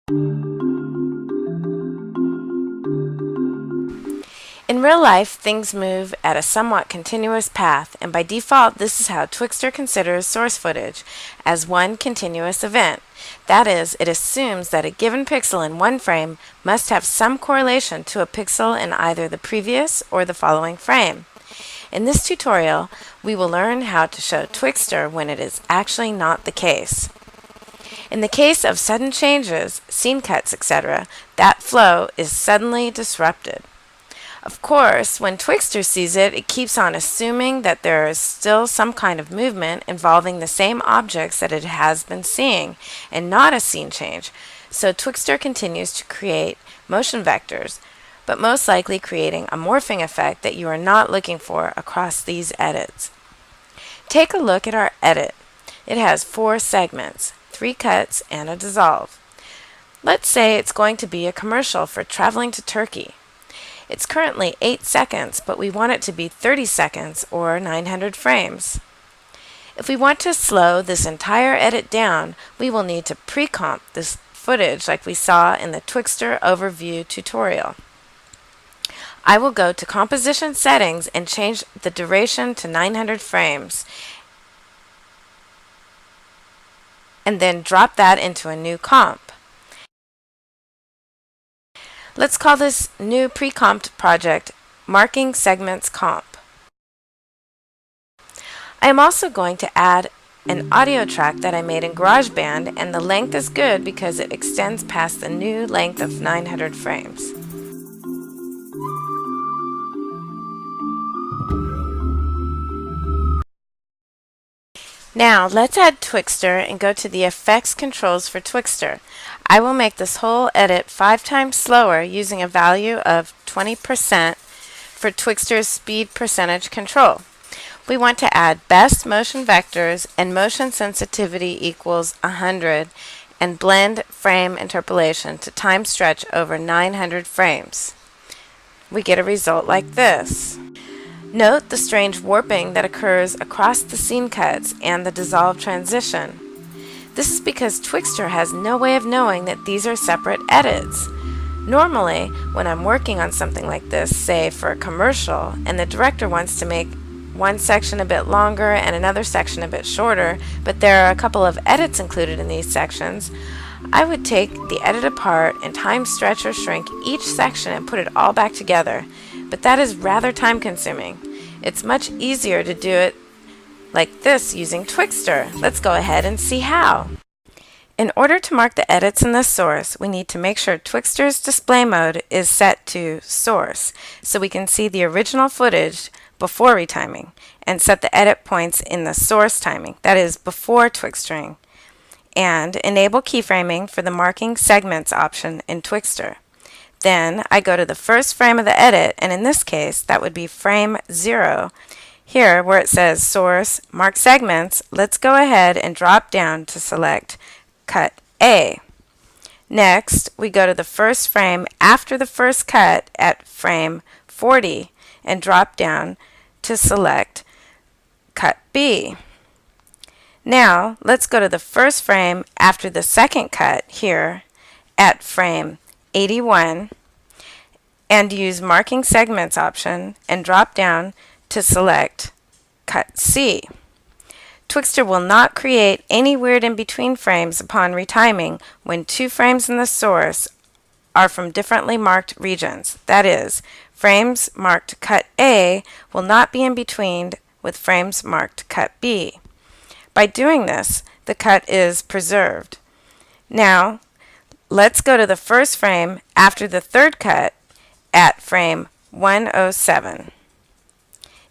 In real life, things move at a somewhat continuous path, and by default, this is how Twixtor considers source footage, as one continuous event. That is, it assumes that a given pixel in one frame must have some correlation to a pixel in either the previous or the following frame. In this tutorial, we will learn how to show Twixtor when it is actually not the case. In the case of sudden changes, scene cuts, etc., that flow is suddenly disrupted. Of course, when Twixtor sees it, it keeps on assuming that there is still some kind of movement involving the same objects that it has been seeing, and not a scene change. So Twixtor continues to create motion vectors, but most likely creating a morphing effect that you are not looking for across these edits. Take a look at our edit. It has 4 segments, 3 cuts, and a dissolve. Let's say it's going to be a commercial for traveling to Turkey. It's currently 8 seconds, but we want it to be 30 seconds or 900 frames. If we want to slow this entire edit down, we will need to pre-comp this footage like we saw in the Twixtor overview tutorial. I will go to Composition Settings and change the duration to 900 frames, and then drop that into a new comp. Let's call this new pre-comped project Marking Segments Comp. I am also going to add an audio track that I made in GarageBand, and the length is good because it extends past the new length of 900 frames. Now let's add Twixtor and go to the Effects Controls for Twixtor. I will make this whole edit 5 times slower using a value of 20% for Twixtor's speed percentage control. We want to add best motion vectors and motion sensitivity equals 100 and blend frame interpolation to time stretch over 900 frames. We get a result like this. Note the strange warping that occurs across the scene cuts and the dissolve transition. This is because Twixtor has no way of knowing that these are separate edits. Normally, when I'm working on something like this, say for a commercial, and the director wants to make one section a bit longer and another section a bit shorter, but there are a couple of edits included in these sections, I would take the edit apart and time stretch or shrink each section and put it all back together. But that is rather time consuming. It's much easier to do it like this using Twixtor. Let's go ahead and see how. In order to mark the edits in the source, we need to make sure Twixtor's display mode is set to source so we can see the original footage before retiming, and set the edit points in the source timing, that is before Twixtoring, and enable keyframing for the marking segments option in Twixtor. Then I go to the first frame of the edit, and in this case that would be frame 0. Here where it says source, mark segments, let's go ahead and drop down to select cut A. Next we go to the first frame after the first cut at frame 40 and drop down to select cut B. Now let's go to the first frame after the second cut here at frame 81 and use marking segments option and drop down to select cut C. Twixtor will not create any weird in between frames upon retiming when 2 frames in the source are from differently marked regions. That is, frames marked cut A will not be in between with frames marked cut B. By doing this, the cut is preserved. Now let's go to the first frame after the third cut at frame 107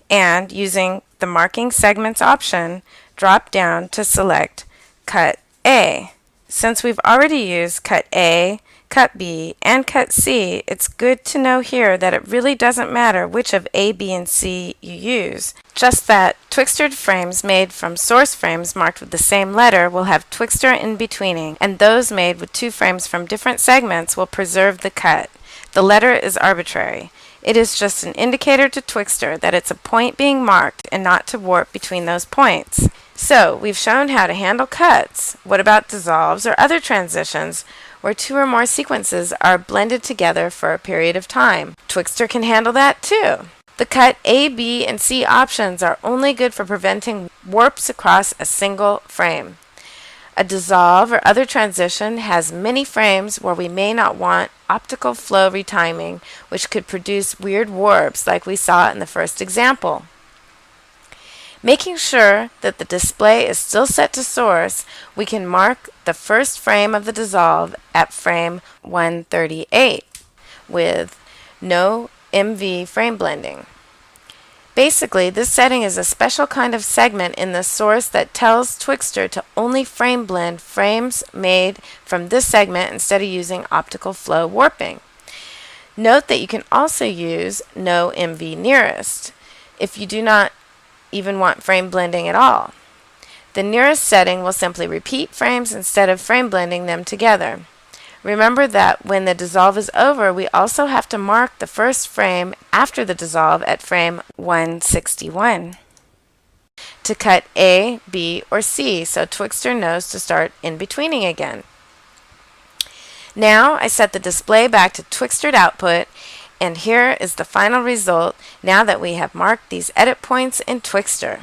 and using the marking segments option drop down to select cut A. Since we've already used cut A, cut B, and cut C, it's good to know here that it really doesn't matter which of A, B, and C you use. Just that Twixtor frames made from source frames marked with the same letter will have Twixtor in betweening, and those made with 2 frames from different segments will preserve the cut. The letter is arbitrary. It is just an indicator to Twixtor that it's a point being marked and not to warp between those points. So we've shown how to handle cuts. What about dissolves or other transitions where two or more sequences are blended together for a period of time? Twixtor can handle that too. The cut A, B, and C options are only good for preventing warps across a single frame. A dissolve or other transition has many frames where we may not want optical flow retiming, which could produce weird warps like we saw in the first example. Making sure that the display is still set to source, we can mark the first frame of the dissolve at frame 138 with no MV frame blending. Basically, this setting is a special kind of segment in the source that tells Twixtor to only frame blend frames made from this segment instead of using optical flow warping. Note that you can also use no MV nearest if you do not even want frame blending at all. The nearest setting will simply repeat frames instead of frame blending them together. Remember that when the dissolve is over, we also have to mark the first frame after the dissolve at frame 161 to cut A, B, or C, so Twixtor knows to start in-betweening again. Now I set the display back to Twixtor output, and here is the final result now that we have marked these edit points in Twixtor.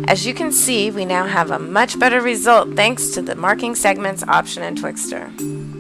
As you can see, we now have a much better result thanks to the marking segments option in Twixtor.